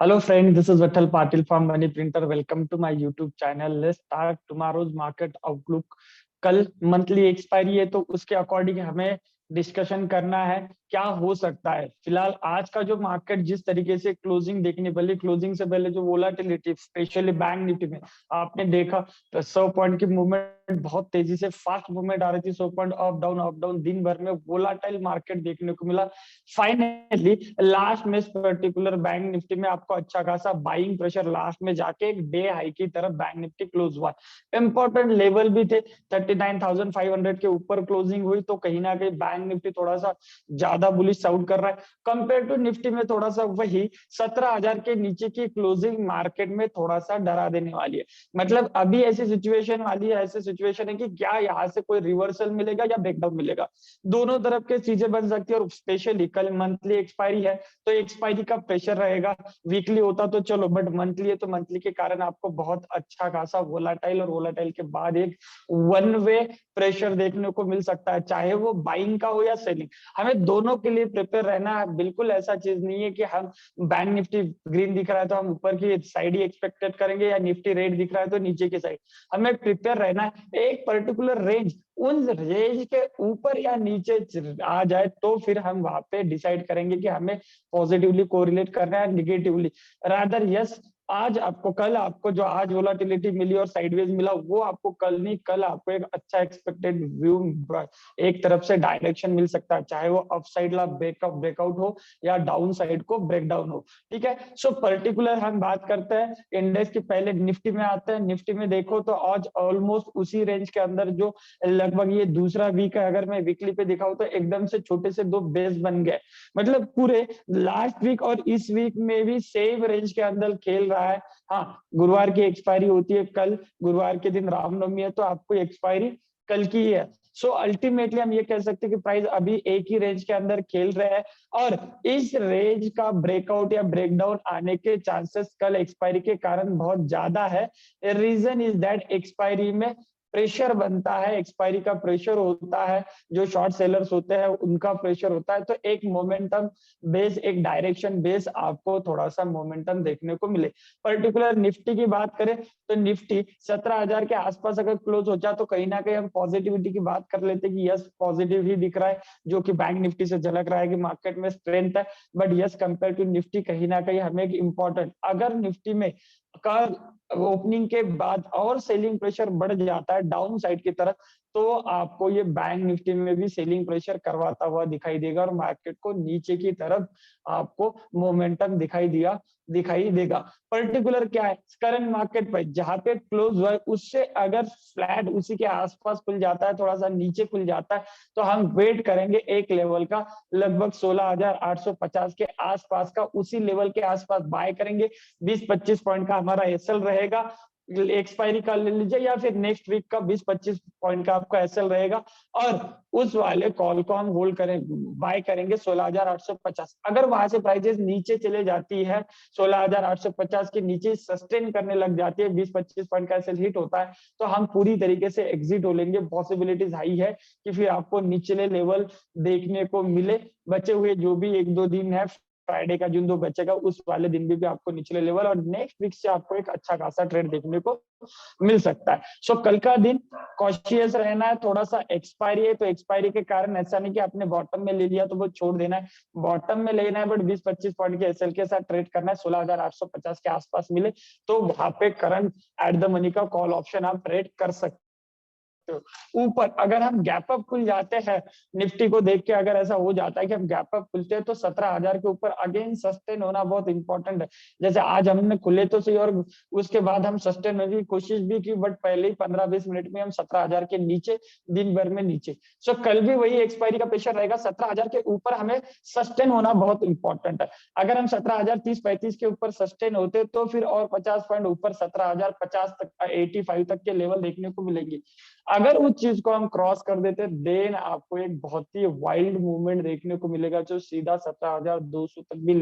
Hello friend, this is Vittal Patil from Money Printer. Welcome to my YouTube channel. Let's start tomorrow's market outlook. कल monthly expiry है तो उसके according हमें discussion करना है क्या हो सकता है। फिलहाल आज का जो मार्केट जिस तरीके से क्लोजिंग देखने पहले क्लोजिंग से पहले जो वोलाटिलिटी स्पेशली बैंक निफ्टी में आपने देखा तो 100 पॉइंट की मूवमेंट बहुत तेजी से फास्ट मूवमेंट आ रही थी। 100 पॉइंट अप डाउन दिन भर में वोलाटाइल मार्केट देखने को मिला। फाइनली लास्ट में पर्टिकुलर बैंक निफ्टी में आपको अच्छा खासा बाइंग प्रेशर लास्ट में जाके एक डे हाई की तरफ बैंक निफ्टी क्लोज हुआ। इंपॉर्टेंट लेवल भी थे 39,500 के ऊपर क्लोजिंग हुई तो कहीं ना कहीं बैंक निफ्टी थोड़ा सा ज्यादा बुलिश आउट कर रहा है कंपेयर टू निफ्टी में। थोड़ा सा वही 17,000 के नीचे की क्लोजिंग मार्केट में थोड़ा सा डरा देने वाली है। मतलब अभी ऐसी सिचुएशन वाली है, ऐसी सिचुएशन है कि क्या यहाँ से कोई रिवर्सल मिलेगा या ब्रेकडाउन मिलेगा, दोनों तरफ के चीजें बन सकती है। और स्पेशली कल मंथली एक्सपायरी है तो एक्सपायरी का प्रेशर रहेगा। वीकली होता तो चलो, बट मंथली है तो मंथली के कारण आपको बहुत अच्छा खासा वोलाटाइल और वोलाटाइल के बाद एक वन वे प्रेशर देखने को मिल सकता है, चाहे वो बाइंग का हो या सेलिंग। हमें दोनों के लिए प्रिपेयर रहना है। बिल्कुल ऐसा चीज नहीं है कि हम बैंक निफ्टी ग्रीन दिख रहा है तो हम ऊपर की साइड ही एक्सपेक्टेड करेंगे या निफ्टी रेड दिख रहा है तो नीचे की साइड। हमें प्रिपेयर रहना है। एक पर्टिकुलर रेंज, उन रेंज के ऊपर या नीचे आ जाए तो फिर हम वहां पे डिसाइड करेंगे कि हमें पॉजिटिवली कोरिलेट करना है निगेटिवली। रादर यस, आज आपको कल आपको जो आज वोलाटिलिटी मिली और साइडवेज मिला वो आपको कल नहीं, कल आपको एक अच्छा एक्सपेक्टेड व्यू एक तरफ से डायरेक्शन मिल सकता है, चाहे वो अप साइड ला ब्रेकआउट हो या डाउन साइड को ब्रेकडाउन हो। ठीक है, सो पर्टिकुलर हम बात करते हैं इंडेक्स की। पहले निफ्टी में आते हैं। निफ्टी में देखो तो आज ऑलमोस्ट उसी रेंज के अंदर जो लगभग ये दूसरा वीक है, अगर मैं वीकली पे दिखाऊं तो एकदम से छोटे से दो बेस बन गए। मतलब पूरे लास्ट वीक और इस वीक में भी सेम रेंज के अंदर खेल रहा है। हाँ, गुरुवार की एक्सपायरी होती है कल, गुरुवार के दिन रामनवमी है तो आपको एक्सपायरी कल की ही है। सो अल्टीमेटली हम ये कह सकते हैं कि प्राइस अभी एक ही रेंज के अंदर खेल रहे हैं और इस रेंज का ब्रेकआउट या ब्रेकडाउन आने के चांसेस कल एक्सपायरी के कारण बहुत ज्यादा है। रीजन इज दैट एक्सपायरी में प्रेशर बनता है, एक्सपायरी का प्रेशर होता है, जो शॉर्ट सेलर्स होते हैं उनका प्रेशर होता है, तो एक मोमेंटम बेस, एक डायरेक्शन बेस आपको थोड़ा सा मोमेंटम देखने को मिले। पर्टिकुलर निफ्टी की बात करें तो निफ्टी 17,000 के आसपास अगर क्लोज हो जाए तो कहीं ना कहीं हम पॉजिटिविटी की बात कर लेते हैं कि यस पॉजिटिव ही दिख रहा है, जो कि बैंक निफ्टी से झलक रहा है कि मार्केट में स्ट्रेंथ है। But yes compare to Nifty कहीं ना कहीं हमें एक इम्पोर्टेंट, अगर निफ्टी में कल ओपनिंग के बाद और सेलिंग प्रेशर बढ़ जाता है डाउन साइड की तरफ तो आपको ये बैंक निफ्टी में भी सेलिंग प्रेशर करवाता हुआ दिखाई देगा और मार्केट को नीचे की तरफ आपको मोमेंटम दिखाई देगा। पर्टिकुलर क्या है करंट मार्केट पर जहां पे क्लोज हुआ है उससे अगर फ्लैट उसी के आसपास खुल जाता है, थोड़ा सा नीचे खुल जाता है तो हम वेट करेंगे एक लेवल का लगभग 16,850 के आसपास का, उसी लेवल के आसपास बाय करेंगे। 20-25 पॉइंट का हमारा एसएल रहेगा, एक्सपायरी का ले लीजिए या फिर नेक्स्ट वीक का 20-25 पॉइंट का आपका एसएल रहेगा और उस वाले कॉल को हम होल्ड करें, बाय करेंगे 16,850। अगर वहां से प्राइजेस नीचे चले जाती है, 16,850 के नीचे सस्टेन करने लग जाती है, 20-25 पॉइंट का एसएल हिट होता है तो हम पूरी तरीके से एग्जिट हो लेंगे। पॉसिबिलिटीज हाई है कि फिर आपको निचले लेवल देखने को मिले। बचे हुए जो भी एक दो दिन है, फ्राइडे का जिन दो बचेगा उस वाले दिन भी आपको निचले लेवल और नेक्स्ट वीक से आपको एक अच्छा खासा ट्रेड देखने को मिल सकता है। सो कल का दिन कॉशियस रहना है। थोड़ा सा एक्सपायरी है तो एक्सपायरी के कारण ऐसा नहीं कि आपने बॉटम में ले लिया तो वो छोड़ देना है, बॉटम में लेना है बट 20-25 पॉइंट के एसएल के साथ ट्रेड करना है। 16,850 के आसपास मिले तो वहां पे करंट एट द मनी का कॉल ऑप्शन आप ट्रेड कर सकते। ऊपर अगर हम गैप अप खुल जाते हैं निफ्टी को देख के, अगर ऐसा हो जाता है कि हम गैप अप खुलते हैं तो 17,000 के ऊपर अगेन सस्टेन होना बहुत इंपॉर्टेंट है। जैसे आज हमने खुले तो सही और उसके बाद हम सस्टेन होने की कोशिश भी की बट पहले ही 15-20 मिनट में हम 17,000 के नीचे, दिन भर में नीचे। सो कल भी वही एक्सपायरी का प्रेशर रहेगा, 17,000 के ऊपर हमें सस्टेन होना बहुत इंपॉर्टेंट है। अगर हम 17,030-35 के ऊपर सस्टेन होते तो फिर और 50 पॉइंट ऊपर 17,050 तक, 85 तक के लेवल देखने को मिलेंगे। अगर उस चीज को हम क्रॉस कर देते देन आपको एक बहुत ही वाइल्ड मूवमेंट देखने को मिलेगा जो सीधा 17,200 तक भी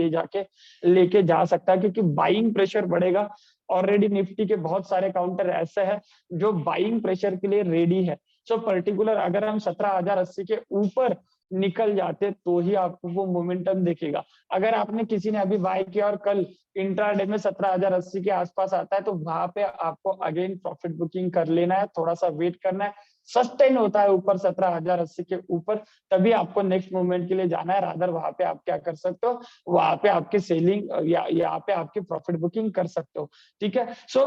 लेके जा सकता है, क्योंकि बाइंग प्रेशर बढ़ेगा। ऑलरेडी निफ्टी के बहुत सारे काउंटर ऐसे हैं जो बाइंग प्रेशर के लिए रेडी है। सो पर्टिकुलर अगर हम 17,080 के ऊपर निकल जाते तो ही आपको वो मोमेंटम दिखेगा। अगर आपने किसी ने अभी बाय किया और कल इंट्राडे में 17,080 के आसपास आता है, तो वहां पे आपको अगेन प्रॉफिट बुकिंग कर लेना है, थोड़ा सा वेट करना है। सस्टेन होता है ऊपर 17,080 के ऊपर, तभी आपको नेक्स्ट मूवमेंट के लिए जाना है। रादर वहां पे आप क्या कर सकते हो, वहां पे आपकी सेलिंग या यहाँ पे आपकी प्रॉफिट बुकिंग कर सकते हो। ठीक है, सो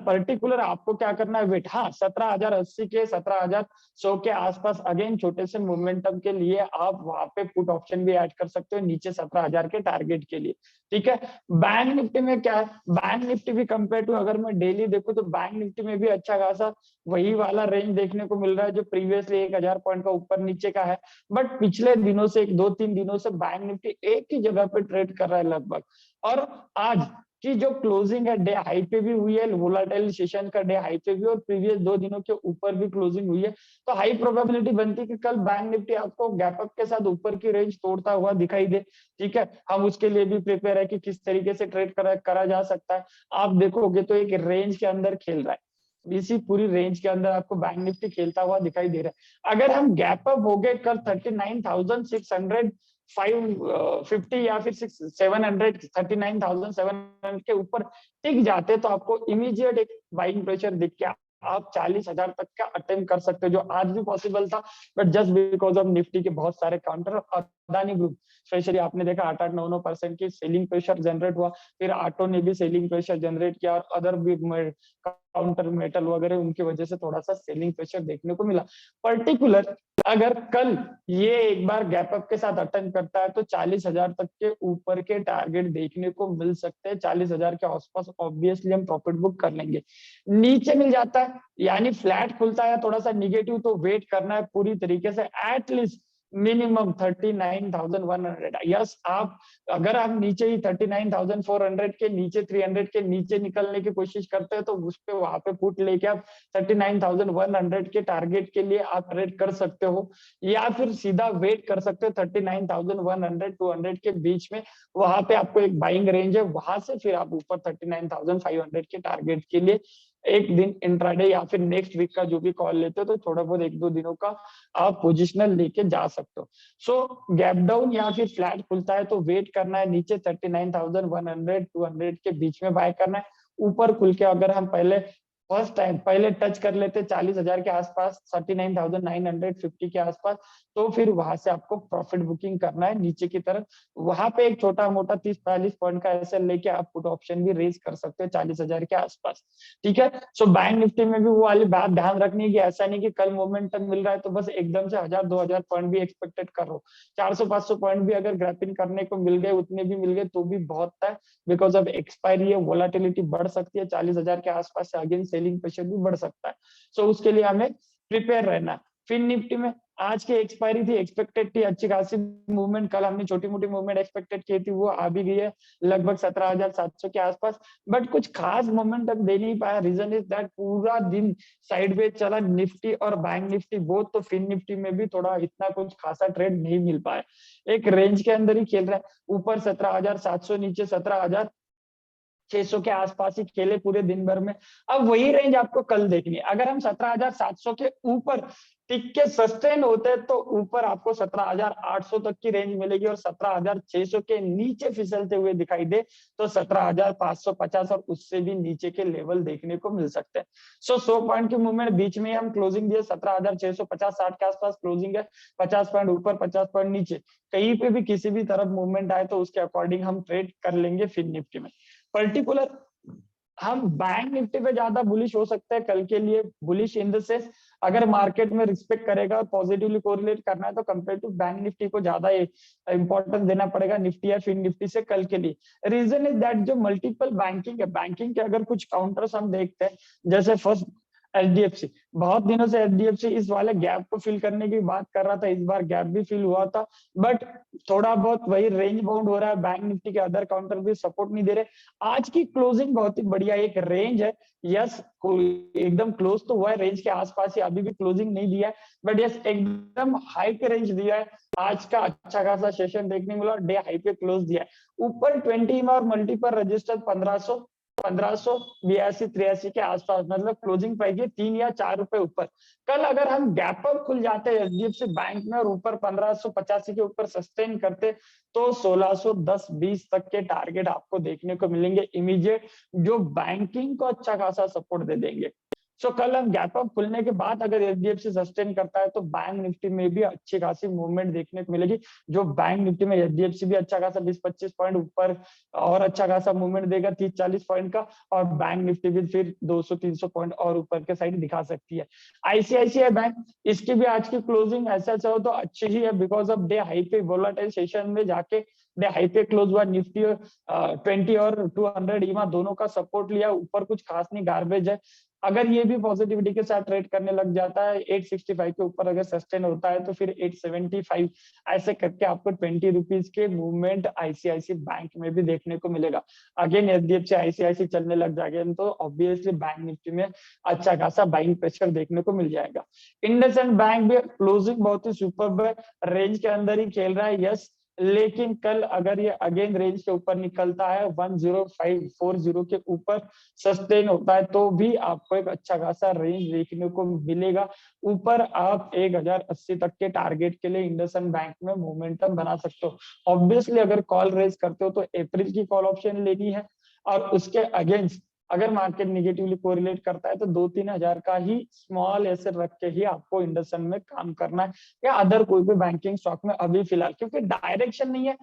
पर्टिकुलर आपको क्या करना है, वेट। हाँ, 17,080 के 17,100 के आसपास अगेन छोटे से मोमेंटम के लिए आप वहां पे पुट ऑप्शन भी ऐड कर सकते हो नीचे 17,000 के टारगेट के लिए। ठीक है, बैंक निफ्टी में क्या है, बैंक निफ्टी भी कंपेयर टू अगर मैं डेली देखूं तो बैंक निफ्टी में भी अच्छा खासा वही वाला रेंज देखने को मिल रहा है जो प्रीवियसली 1,000 पॉइंट का ऊपर नीचे का है। बट पिछले दिनों से, 1-2-3 दिनों से बैंक निफ्टी एक ही जगह पे ट्रेड कर रहा है लगभग। और आज की जो क्लोजिंग है डे हाई पे भी हुई है, वोलाटाइल सेशन का डे हाई पे भी, और प्रीवियस 2 दिनों के ऊपर भी क्लोजिंग हुई है। तो हाई प्रोबेबिलिटी बनती है कि कल बैंक निफ्टी आपको गैप अप के साथ ऊपर की रेंज तोड़ता हुआ दिखाई दे। ठीक है, हम उसके लिए भी प्रिपेयर है कि किस तरीके से ट्रेड करा जा सकता है। आप देखोगे तो एक रेंज के अंदर खेल रहा है, इसी पूरी रेंज के अंदर आपको बैंक निफ्टी खेलता हुआ दिखाई दे रहा है। अगर हम गैप अप हो गए कल 39,600 550 या फिर 700, 39,700 के ऊपर टिक जाते तो आपको इमीडिएट एक बाइंग प्रेशर दिख के आप 40,000 तक का अटेम्प्ट कर सकते हो, जो आज भी पॉसिबल था। But just because of Nifty के बहुत सारे काउंटर, अदानी ग्रुप स्पेशली आपने देखा 8-9% की सेलिंग प्रेशर जनरेट हुआ, फिर ऑटो ने भी सेलिंग प्रेशर जनरेट किया, और अदर भी काउंटर मेटल वगैरह उनकी वजह से थोड़ा सा सेलिंग प्रेशर देखने को मिला। पर्टिकुलर अगर कल ये एक बार गैप अप के साथ अटेंड करता है तो 40,000 तक के ऊपर के टारगेट देखने को मिल सकते हैं। 40,000 के आसपास ऑब्वियसली हम प्रॉफिट बुक कर लेंगे। नीचे मिल जाता है यानी फ्लैट खुलता है थोड़ा सा निगेटिव, तो वेट करना है पूरी तरीके से एटलीस्ट मिनिमम 39,100। यस, आप अगर आप नीचे ही 39,400 के नीचे, 300 के नीचे निकलने की कोशिश करते हैं तो उस पे वहां पे पुट लेके आप 39,100 के टारगेट के लिए आप ट्रेड कर सकते हो, या फिर सीधा वेट कर सकते हो 39,100 200 के बीच में। वहां पे आपको एक बाइंग रेंज है, वहां से फिर आप ऊपर 39,500 के टारगेट के लिए एक दिन इंट्राडे या फिर नेक्स्ट वीक का जो भी कॉल लेते हो तो थोड़ा बहुत 1-2 दिनों का आप पोजिशनल लेके जा सकते हो। सो गैप डाउन या फिर फ्लैट खुलता है तो वेट करना है नीचे 39,100 200 के बीच में बाय करना है। ऊपर खुल के अगर हम फर्स्ट टाइम पहले टच कर लेते 40,000 के आसपास, 39,950 के आसपास, तो फिर वहां से आपको प्रॉफिट बुकिंग करना है नीचे की तरफ। वहां पे एक छोटा मोटा 30-40 पॉइंट का एसएल लेके आप पुट ऑप्शन भी रेज कर सकते हो 40,000 के आसपास। ठीक है, सो बैंक निफ्टी में भी वो वाली बात ध्यान रखनी है कि ऐसा नहीं कि कल मोमेंटम मिल रहा है तो बस एकदम से 1,000-2,000 पॉइंट भी एक्सपेक्टेड करो। 400-500 पॉइंट भी अगर ग्रैपिंग करने को मिल गए, उतने भी मिल गए तो भी बहुत है, बिकॉज ऑफ एक्सपायरी है, वोलाटिलिटी बढ़ सकती है। 40,000 के आसपास से अगेन सेलिंग प्रेशर भी बढ़ सकता है। सो उसके लिए हमें प्रिपेयर रहना है। फिर निफ्टी में आज की एक्सपायरी थी, एक्सपेक्टेड थी अच्छी खासी मूवमेंट, कल हमने छोटी मोटी मूवमेंट एक्सपेक्टेड की थी, वो आ भी गई है लगभग 17,700 के आसपास। बट कुछ खास मोमेंटम दे नहीं पाया। रीजन इज दैट पूरा दिन साइडवेज चला निफ्टी और बैंक निफ्टी बोथ, तो फिन निफ्टी में भी थोड़ा इतना कुछ खासा ट्रेड नहीं मिल पाया। एक रेंज के अंदर ही खेल रहा है, ऊपर 17,700, नीचे 17,600 के आसपास ही खेले पूरे दिन भर में। अब वही रेंज आपको कल देखनी है। अगर हम 17,700 के ऊपर टिक के सस्टेन होते तो ऊपर आपको 17,800 तक की रेंज मिलेगी, और 17,600 के नीचे फिसलते हुए दिखाई दे तो 17,550 और उससे भी नीचे के लेवल देखने को मिल सकते हैं। 100 पॉइंट की मूवमेंट बीच में हम क्लोजिंग दिए 17,650-60 के आसपास क्लोजिंग है। 50 पॉइंट ऊपर, 50 पॉइंट नीचे, कहीं पे भी किसी भी तरफ मूवमेंट आए तो उसके अकॉर्डिंग हम ट्रेड कर लेंगे फिन निफ्टी में। पर्टिकुलर हम बैंक निफ्टी पे ज्यादा बुलिश हो सकते हैं कल के लिए। बुलिश इन द सेंस, अगर मार्केट में रिस्पेक्ट करेगा, पॉजिटिवली कोरिलेट करना है तो कंपेयर टू बैंक निफ्टी को ज्यादा इंपॉर्टेंस देना पड़ेगा निफ्टी या फिन निफ्टी से कल के लिए। रीजन इज दैट जो मल्टीपल बैंकिंग है, बैंकिंग के अगर कुछ काउंटर्स हम देखते हैं, जैसे फर्स्ट एचडीएफसी, बहुत दिनों से एचडीएफसी इस वाले गैप को फिल करने की बात कर रहा था, इस बार गैप भी फिल हुआ था, बट थोड़ा बहुत वही रेंज बाउंड हो रहा है। बैंक निफ्टी के अदर काउंटर भी सपोर्ट नहीं दे रहे। आज की क्लोजिंग बहुत ही बढ़िया, एक रेंज है, यस एकदम क्लोज तो हुआ है, रेंज के आसपास ही अभी भी क्लोजिंग नहीं दिया है, बट यस एकदम हाई पे रेंज दिया है। आज का अच्छा खासा सेशन देखने मिला, डे हाई पे क्लोज दिया है। ऊपर 20 में और मल्टी पर रजिस्टर 1500, 1582-83 के आसपास, मतलब क्लोजिंग प्राइस के 3 या 4 रुपए ऊपर। कल अगर हम गैप अप खुल जाते एचडीएफसी बैंक में और ऊपर 1585 के ऊपर सस्टेन करते तो 1610-20 तक के टारगेट आपको देखने को मिलेंगे इमीडिएट, जो बैंकिंग को अच्छा खासा सपोर्ट दे देंगे। सो कल हम गैप अप खुलने के बाद अगर एचडीएफसी सस्टेन करता है तो बैंक निफ्टी में भी अच्छी खासी मूवमेंट देखने को मिलेगी, जो बैंक निफ्टी में एचडीएफसी भी अच्छा खासा 20-25 पॉइंट ऊपर और अच्छा खासा मूवमेंट देगा 30-40 पॉइंट का, और बैंक निफ्टी भी फिर 200-300 पॉइंट और ऊपर के साइड दिखा सकती है। आईसीआईसीआई बैंक, इसकी भी आज की क्लोजिंग ऐसा चाहो तो अच्छी ही है, बिकॉज ऑफ डे हाई पे वोलेटाइल सेशन में जाके डे हाई पे क्लोज हुआ, निफ्टी 20 और 200 ईमा दोनों का सपोर्ट लिया, ऊपर कुछ खास नहीं, गार्बेज है। अगर ये भी पॉजिटिविटी के साथ ट्रेड करने लग जाता है 865 के ऊपर अगर सस्टेन होता है तो फिर 875 ऐसे करके आपको 20 रुपीज के मूवमेंट आईसीआईसी बैंक में भी देखने को मिलेगा। अगेन एचडीएफसी आईसीआईसी चलने लग जाएगा तो ऑब्वियसली बैंक निफ्टी में अच्छा खासा बाइंग प्रेशर देखने को मिल जाएगा। इंडसइंड बैंक भी क्लोजिंग बहुत ही सुपर्ब है, रेंज के अंदर ही खेल रहा है, यस, लेकिन कल अगर ये अगेन रेंज के ऊपर निकलता है 10540 के ऊपर सस्टेन होता है तो भी आपको एक अच्छा खासा रेंज देखने को मिलेगा। ऊपर आप 1080 तक के टारगेट के लिए इंडसइंड बैंक में मोमेंटम बना सकते हो। ऑब्वियसली अगर कॉल रेज करते हो तो अप्रैल की कॉल ऑप्शन लेनी है, और उसके अगेंस्ट अगर मार्केट निगेटिवली कोरिलेट करता है तो 2-3 हजार का ही स्मॉल ऐसे रख के ही आपको इंडसइंड में काम करना है, या अदर कोई भी बैंकिंग स्टॉक में अभी फिलहाल, क्योंकि डायरेक्शन नहीं है,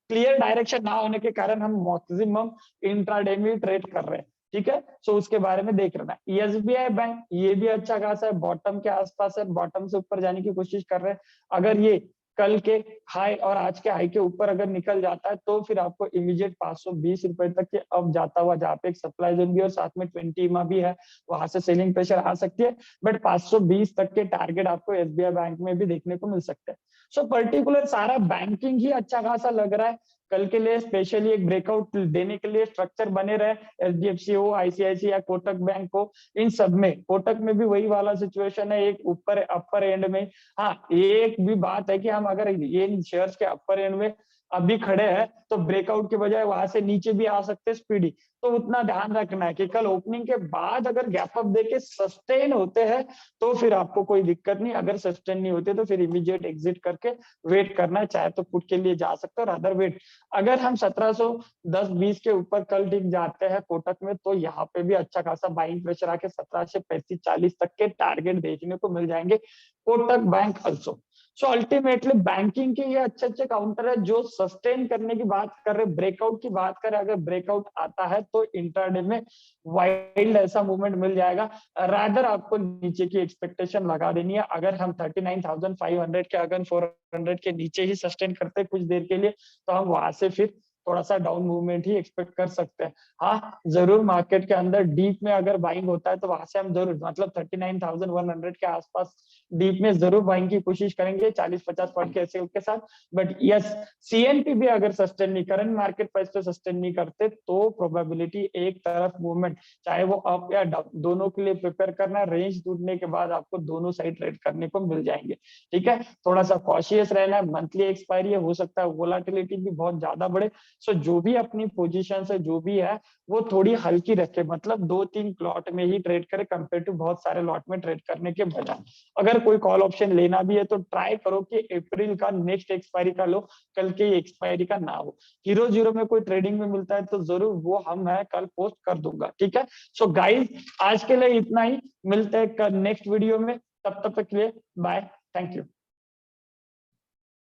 क्लियर डायरेक्शन ना होने के कारण हम मैक्सिमम इंट्राडे में ट्रेड कर रहे हैं। ठीक है, सो उसके बारे में देख रहे हैं। एसबीआई बैंक ये भी अच्छा खासा है, बॉटम के आसपास है, बॉटम से ऊपर जाने की कोशिश कर रहे हैं। अगर ये कल के हाई और आज के हाई के ऊपर अगर निकल जाता है तो फिर आपको इमीडिएट 520 रुपए तक के अब जाता हुआ, जहाँ पे एक सप्लाई जोन भी और साथ में 20 मा भी है, वहां से सेलिंग प्रेशर आ सकती है, बट 520 तक के टारगेट आपको एसबीआई बैंक में भी देखने को मिल सकते हैं। सो पर्टिकुलर सारा बैंकिंग ही अच्छा खासा लग रहा है कल के लिए, स्पेशली एक ब्रेकआउट देने के लिए स्ट्रक्चर बने रहे, एचडीएफसी हो, आईसीआईसी या कोटक बैंक हो, इन सब में। कोटक में भी वही वाला सिचुएशन है, एक ऊपर अपर एंड में। हाँ, एक भी बात है कि हम अगर ये शेयर्स के अपर एंड में अभी खड़े हैं तो ब्रेकआउट के बजाय वहां से नीचे भी आ सकते हैं स्पीडी, तो उतना ध्यान रखना है कि कल ओपनिंग के बाद अगर गैप अप देके सस्टेन होते हैं तो फिर आपको कोई दिक्कत नहीं, अगर सस्टेन नहीं होते तो फिर इमीडिएट एग्जिट करके वेट करना है, चाहे तो पुट के लिए जा सकते हो और अदर वेट। अगर हम 1710-20 के ऊपर कल टिक जाते हैं कोटक में तो यहाँ पे भी अच्छा खासा बाइंग प्रेशर आके 1735-40 तक के टारगेट देखने को मिल जाएंगे Kotak bank also. So ultimately banking के ये अच्छे अच्छे काउंटर है जो सस्टेन करने की बात कर रहे, ब्रेकआउट की बात करें, अगर ब्रेकआउट आता है तो इंट्राडे में वाइल्ड ऐसा मूवमेंट मिल जाएगा। रादर आपको नीचे की एक्सपेक्टेशन लगा देनी है। अगर हम 39,500 के अगर 400 के नीचे ही सस्टेन करते कुछ देर के लिए तो हम वहां से फिर थोड़ा सा डाउन मूवमेंट ही एक्सपेक्ट कर सकते हैं। हाँ, जरूर मार्केट के अंदर डीप में अगर बाइंग होता है तो वहां से हम जरूर मतलब 39,100 के आसपास डीप में जरूर बाइंग की कोशिश करेंगे 40-50 पॉइंट के एसएल के साथ। बट यस, सीएनपी भी अगर सस्टेन नहीं, करंट मार्केट प्राइस पे सस्टेन नहीं करते तो प्रोबेबिलिटी एक तरफ मूवमेंट, चाहे वो अप या डाउन, दोनों के लिए प्रिपेयर करना है। रेंज टूटने के बाद आपको दोनों साइड ट्रेड करने को मिल जाएंगे। ठीक है, थोड़ा सा कॉशियस रहना है, मंथली एक्सपायरी है, हो सकता है वोलाटिलिटी भी बहुत ज्यादा बढ़े। सो जो भी अपनी पोजीशन है जो भी है वो थोड़ी हल्की रखे, मतलब 2-3 लॉट में ही ट्रेड करे कंपेयर टू बहुत सारे लॉट में ट्रेड करने के बजाय। अगर कोई कॉल ऑप्शन लेना भी है तो ट्राई करो कि अप्रैल का नेक्स्ट एक्सपायरी का लो, कल के एक्सपायरी का ना हो। हीरो जीरो में कोई ट्रेडिंग में मिलता है तो जरूर वो हम है कल पोस्ट कर दूंगा। ठीक है, सो गाइस आज के लिए इतना ही, मिलते हैं नेक्स्ट वीडियो में, तब तक के लिए बाय, थैंक यू।